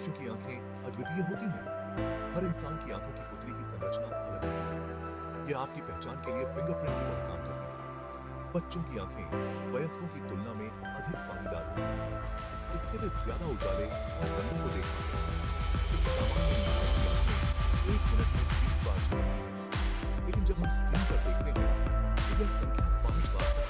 मनुष्यों की आंखें अद्वितीय होती हैं। हर इंसान की आंखों की पुतली की संरचना अलग होती है। ये आपकी पहचान के लिए फिंगरप्रिंट की तरह काम करती है। बच्चों की आंखें वयस्कों की तुलना में अधिक पानीदार होती हैं। इससे वे ज्यादा उजाले और रंगों को देख पाते हैं। एक सामान्य इंसान की आंखें 1 मिनट में 20 बार झपकती हैं। लेकिन जब हम स्क्रीन पर देखते हैं तो यह संख्या 5 बार